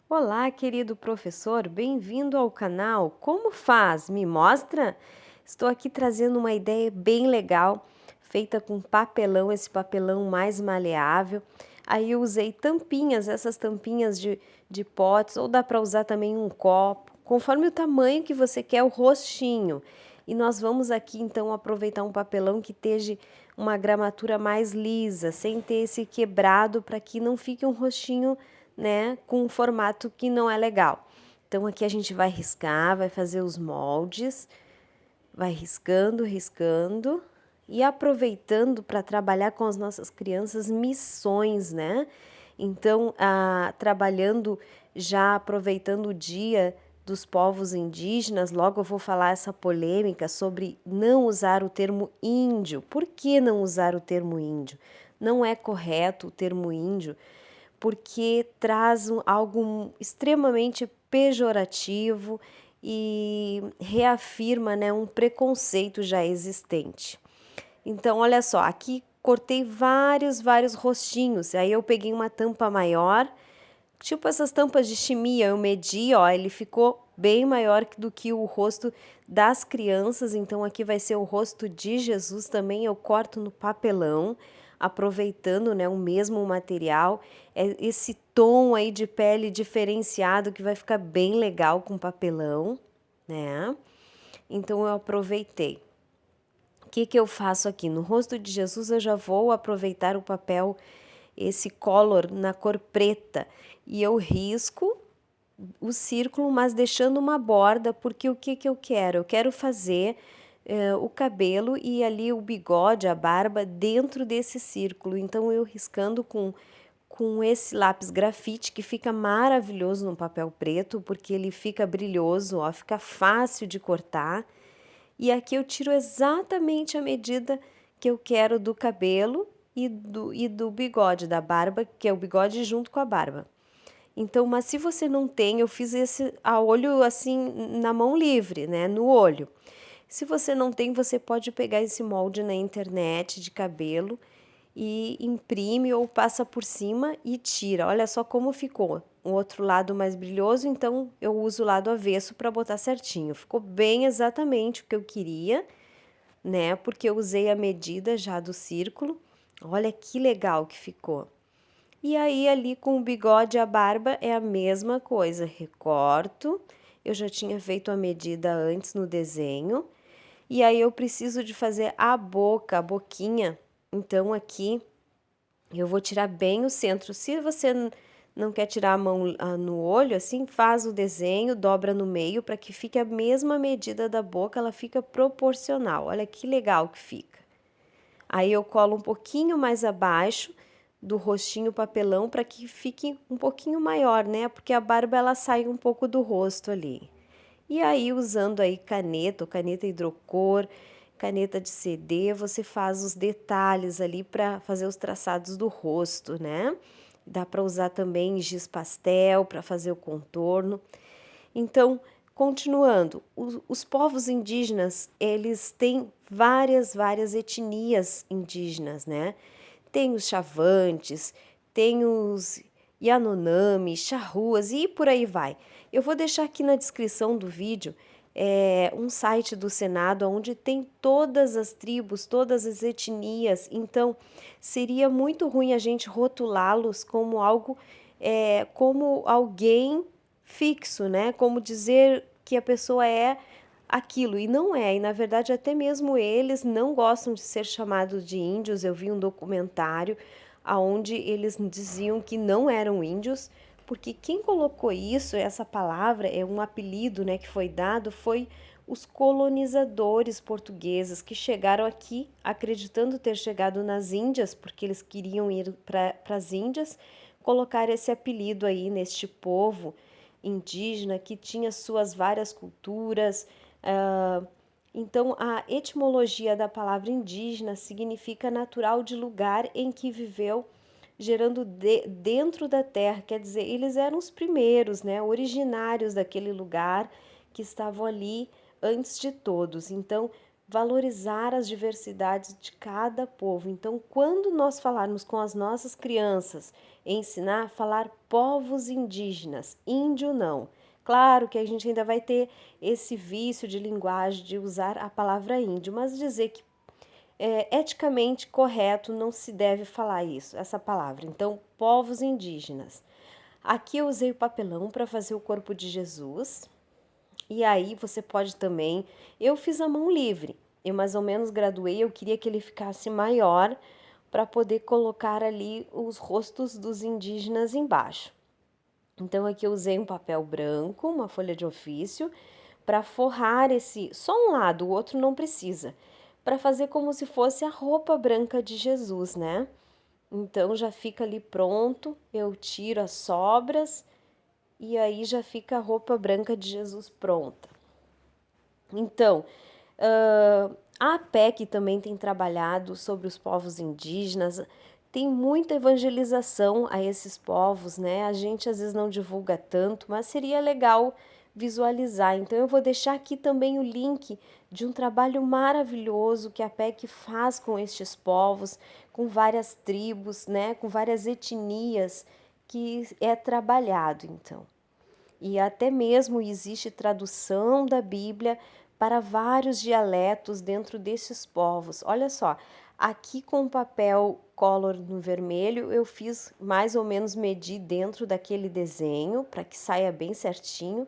Olá, querido professor, bem-vindo ao canal. Como faz? Me mostra? Estou aqui trazendo uma ideia bem legal, feita com papelão, esse papelão mais maleável. Aí eu usei tampinhas, essas tampinhas de potes, ou dá para usar também um copo, conforme o tamanho que você quer, o rostinho. E nós vamos aqui então aproveitar um papelão que esteja uma gramatura mais lisa, sem ter esse quebrado, para que não fique um rostinho, né, com um formato que não é legal. Então aqui a gente vai riscar, vai fazer os moldes, vai riscando, riscando e aproveitando para trabalhar com as nossas crianças missões, né? Então, trabalhando já aproveitando o dia dos povos indígenas, logo eu vou falar essa polêmica sobre não usar o termo índio. Por que não usar o termo índio? Não é correto o termo índio, porque traz algo extremamente pejorativo e reafirma, né, um preconceito já existente. Então, olha só, aqui cortei vários rostinhos, aí eu peguei uma tampa maior, tipo essas tampas de chimia, eu medi, ó, ele ficou bem maior do que o rosto das crianças, então aqui vai ser o rosto de Jesus também, eu corto no papelão, aproveitando, né, o mesmo material, esse tom aí de pele diferenciado que vai ficar bem legal com papelão, né? Então eu aproveitei. O que que eu faço aqui? No rosto de Jesus eu já vou aproveitar o papel, esse color na cor preta, e eu risco o círculo, mas deixando uma borda, porque o que que eu quero? Eu quero fazer o cabelo e ali o bigode, a barba dentro desse círculo. Então eu riscando com esse lápis grafite que fica maravilhoso no papel preto, porque ele fica brilhoso, ó, fica fácil de cortar. E aqui eu tiro exatamente a medida que eu quero do cabelo e do bigode, da barba, que é o bigode junto com a barba. Então, mas se você não tem, eu fiz esse a olho assim, na mão livre, né, no olho. Se você não tem, você pode pegar esse molde na internet de cabelo e imprime ou passa por cima e tira. Olha só como ficou. O outro lado mais brilhoso, então eu uso o lado avesso para botar certinho. Ficou bem exatamente o que eu queria, né? Porque eu usei a medida já do círculo. Olha que legal que ficou. E aí ali com o bigode e a barba é a mesma coisa, recorto. Eu já tinha feito a medida antes no desenho. E aí eu preciso de fazer a boca, a boquinha. Então aqui eu vou tirar bem o centro. Se você não quer tirar a mão no olho, assim, faz o desenho, dobra no meio para que fique a mesma medida da boca, ela fica proporcional. Olha que legal que fica. Aí eu colo um pouquinho mais abaixo do rostinho papelão para que fique um pouquinho maior, né? Porque a barba ela sai um pouco do rosto ali. E aí usando aí caneta, ou caneta hidrocor, caneta de CD, você faz os detalhes ali para fazer os traçados do rosto, né? Dá para usar também giz pastel para fazer o contorno. Então, continuando, os povos indígenas, eles têm várias etnias indígenas, né? Tem os Chavantes, tem os Yanomami, Charruas e por aí vai. Eu vou deixar aqui na descrição do vídeo um site do Senado onde tem todas as tribos, todas as etnias. Então, seria muito ruim a gente rotulá-los como algo, como alguém fixo, né? Como dizer que a pessoa é aquilo, e não é, e na verdade até mesmo eles não gostam de ser chamados de índios. Eu vi um documentário aonde eles diziam que não eram índios, porque quem colocou isso, essa palavra, é um apelido, né, que foi dado, foi os colonizadores portugueses que chegaram aqui acreditando ter chegado nas Índias, porque eles queriam ir para as Índias, colocar esse apelido aí neste povo indígena que tinha suas várias culturas. Então, a etimologia da palavra indígena significa natural de lugar em que viveu, gerando dentro da terra. Quer dizer, eles eram os primeiros, né, originários daquele lugar que estavam ali antes de todos. Então, valorizar as diversidades de cada povo. Então, quando nós falarmos com as nossas crianças, ensinar a falar povos indígenas, índio não. Claro que a gente ainda vai ter esse vício de linguagem de usar a palavra índio, mas dizer que eticamente correto não se deve falar isso, essa palavra. Então, povos indígenas. Aqui eu usei o papelão para fazer o corpo de Jesus. E aí você pode também. Eu fiz a mão livre. Eu mais ou menos graduei, eu queria que ele ficasse maior para poder colocar ali os rostos dos indígenas embaixo. Então aqui eu usei um papel branco, uma folha de ofício, para forrar esse, só um lado, o outro não precisa, para fazer como se fosse a roupa branca de Jesus, né? Então já fica ali pronto, eu tiro as sobras e aí já fica a roupa branca de Jesus pronta. Então, a APEC também tem trabalhado sobre os povos indígenas, tem muita evangelização a esses povos, né? A gente às vezes não divulga tanto, mas seria legal visualizar. Então, eu vou deixar aqui também o link de um trabalho maravilhoso que a APEC faz com estes povos, com várias tribos, né? Com várias etnias que é trabalhado, então. E até mesmo existe tradução da Bíblia para vários dialetos dentro desses povos. Olha só, aqui com papel color no vermelho, eu fiz mais ou menos medir dentro daquele desenho para que saia bem certinho,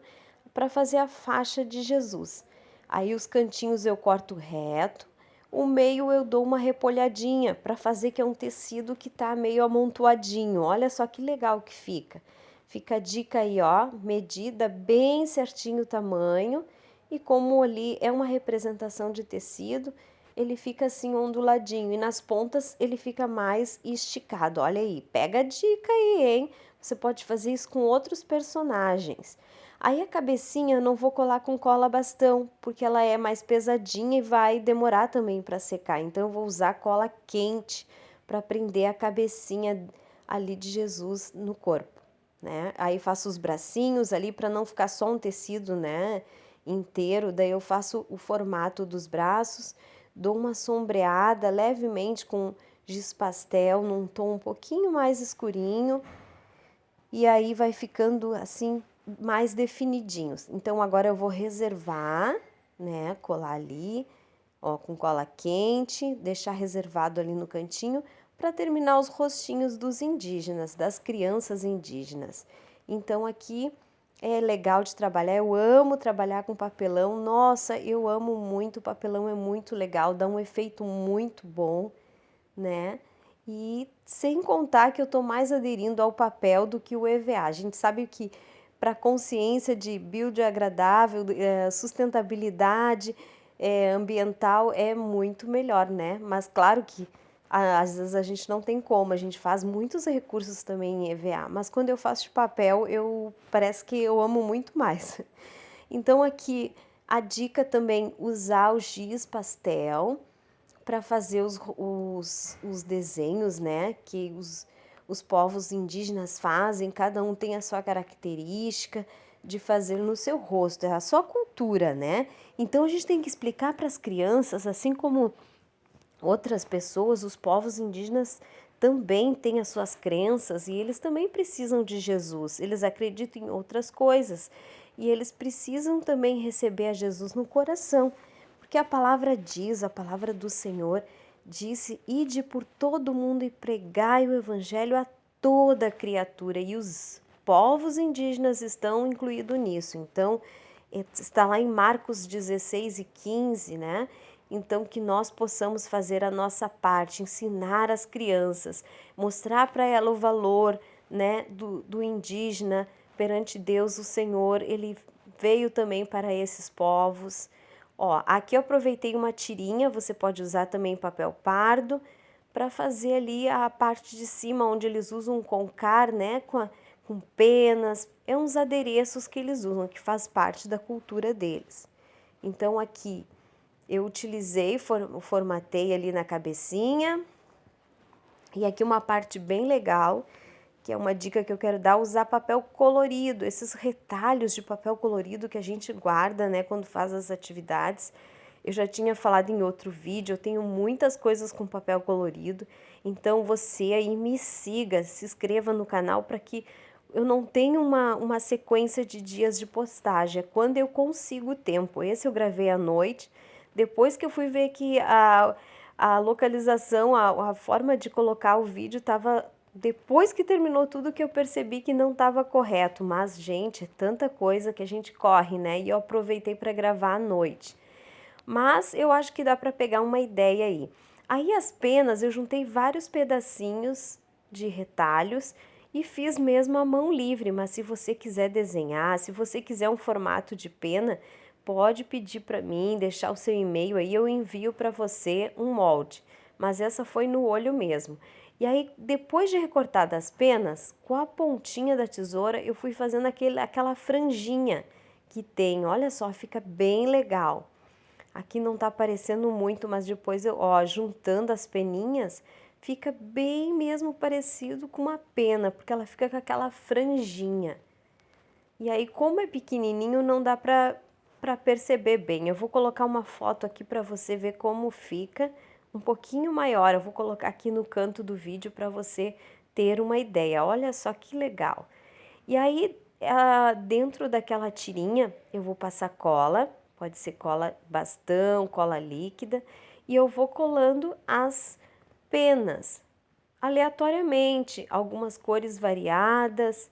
para fazer a faixa de Jesus. Aí os cantinhos eu corto reto, o meio eu dou uma repolhadinha para fazer que é um tecido que tá meio amontoadinho. Olha só que legal que fica. Fica a dica aí, ó, medida bem certinho o tamanho e como ali é uma representação de tecido, ele fica assim onduladinho e nas pontas ele fica mais esticado. Olha aí, pega a dica aí, hein? Você pode fazer isso com outros personagens. Aí a cabecinha eu não vou colar com cola bastão, porque ela é mais pesadinha e vai demorar também para secar. Então eu vou usar cola quente para prender a cabecinha ali de Jesus no corpo, né? Aí faço os bracinhos ali para não ficar só um tecido, né, inteiro. Daí eu faço o formato dos braços, dou uma sombreada levemente com giz pastel num tom um pouquinho mais escurinho e aí vai ficando assim mais definidinhos. Então agora eu vou reservar, né, colar ali, ó, com cola quente, deixar reservado ali no cantinho para terminar os rostinhos dos indígenas, das crianças indígenas. Então aqui é legal de trabalhar, eu amo trabalhar com papelão, nossa, eu amo muito, o papelão é muito legal, dá um efeito muito bom, né? E sem contar que eu estou mais aderindo ao papel do que o EVA. A gente sabe que para a consciência de biodegradável, sustentabilidade ambiental é muito melhor, né? Mas claro que às vezes a gente não tem como, a gente faz muitos recursos também em EVA, mas quando eu faço de papel, eu parece que eu amo muito mais. Então aqui a dica também usar o giz pastel para fazer os desenhos, né, que os povos indígenas fazem, cada um tem a sua característica de fazer no seu rosto, é a sua cultura, né? Então a gente tem que explicar para as crianças, assim como outras pessoas, os povos indígenas também têm as suas crenças e eles também precisam de Jesus, eles acreditam em outras coisas e eles precisam também receber a Jesus no coração. Porque a palavra diz, a palavra do Senhor disse: ide por todo mundo e pregai o evangelho a toda criatura. E os povos indígenas estão incluídos nisso. Então, está lá em Marcos 16 e 15, né? Então, que nós possamos fazer a nossa parte, ensinar as crianças, mostrar para ela o valor, né, do indígena perante Deus, o Senhor. Ele veio também para esses povos. Ó, aqui eu aproveitei uma tirinha, você pode usar também papel pardo para fazer ali a parte de cima onde eles usam concar, né, com penas, é uns adereços que eles usam, que faz parte da cultura deles. Então aqui eu utilizei, formatei ali na cabecinha e aqui uma parte bem legal, que é uma dica que eu quero dar, usar papel colorido, esses retalhos de papel colorido que a gente guarda, né, quando faz as atividades. Eu já tinha falado em outro vídeo, eu tenho muitas coisas com papel colorido, então você aí me siga, se inscreva no canal para que eu não tenha uma sequência de dias de postagem, é quando eu consigo o tempo. Esse eu gravei à noite, depois que eu fui ver que a localização, a forma de colocar o vídeo estava... Depois que terminou tudo que eu percebi que não estava correto, mas gente, é tanta coisa que a gente corre, né? E eu aproveitei para gravar à noite. Mas eu acho que dá para pegar uma ideia aí. Aí as penas, eu juntei vários pedacinhos de retalhos e fiz mesmo à mão livre, mas se você quiser desenhar, se você quiser um formato de pena, pode pedir para mim, deixar o seu e-mail aí, eu envio para você um molde. Mas essa foi no olho mesmo. E aí, depois de recortar das penas, com a pontinha da tesoura, eu fui fazendo aquela franjinha que tem. Olha só, fica bem legal. Aqui não tá aparecendo muito, mas depois eu, ó, juntando as peninhas, fica bem mesmo parecido com uma pena, porque ela fica com aquela franjinha. E aí, como é pequenininho, não dá pra perceber bem. Eu vou colocar uma foto aqui para você ver como fica, um pouquinho maior. Eu vou colocar aqui no canto do vídeo para você ter uma ideia. Olha só que legal. E aí, dentro daquela tirinha, eu vou passar cola, pode ser cola bastão, cola líquida, e eu vou colando as penas, aleatoriamente, algumas cores variadas.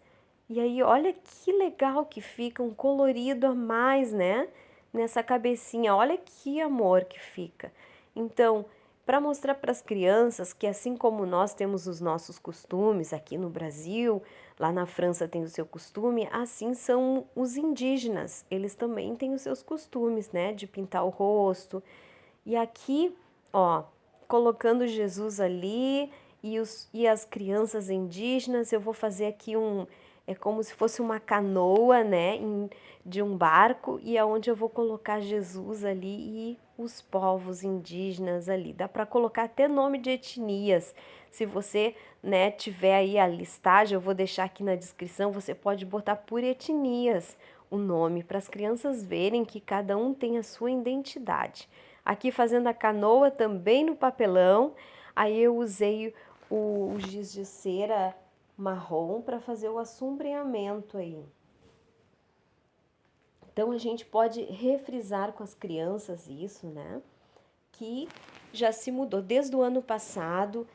E aí, olha que legal que fica, um colorido a mais, né? Nessa cabecinha, olha que amor que fica. Então, para mostrar para as crianças que assim como nós temos os nossos costumes aqui no Brasil, lá na França tem o seu costume, assim são os indígenas. Eles também têm os seus costumes, né? De pintar o rosto. E aqui, ó, colocando Jesus ali e as crianças indígenas, eu vou fazer aqui é como se fosse uma canoa, né, de um barco, e aonde eu vou colocar Jesus ali e os povos indígenas ali. Dá para colocar até nome de etnias. Se você, né, tiver aí a listagem, eu vou deixar aqui na descrição, você pode botar por etnias o nome, para as crianças verem que cada um tem a sua identidade. Aqui fazendo a canoa também no papelão, aí eu usei o giz de cera marrom para fazer o assombreamento aí. Então a gente pode refrisar com as crianças isso, né? Que já se mudou desde o ano passado.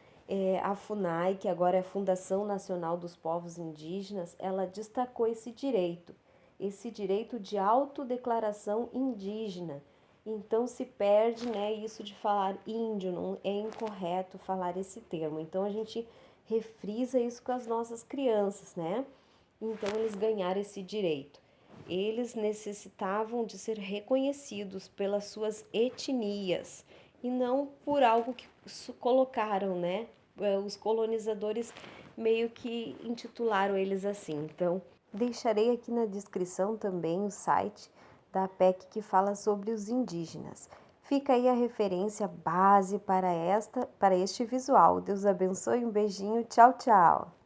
A FUNAI, que agora é a Fundação Nacional dos Povos Indígenas, ela destacou esse direito de autodeclaração indígena. Então se perde, né, isso de falar índio, não é incorreto falar esse termo. Então a gente refrisa isso com as nossas crianças, né? Então eles ganharam esse direito. Eles necessitavam de ser reconhecidos pelas suas etnias e não por algo que colocaram, né? Os colonizadores meio que intitularam eles assim. Então, deixarei aqui na descrição também o site da APEC que fala sobre os indígenas. Fica aí a referência base para este visual. Deus abençoe, um beijinho, tchau, tchau!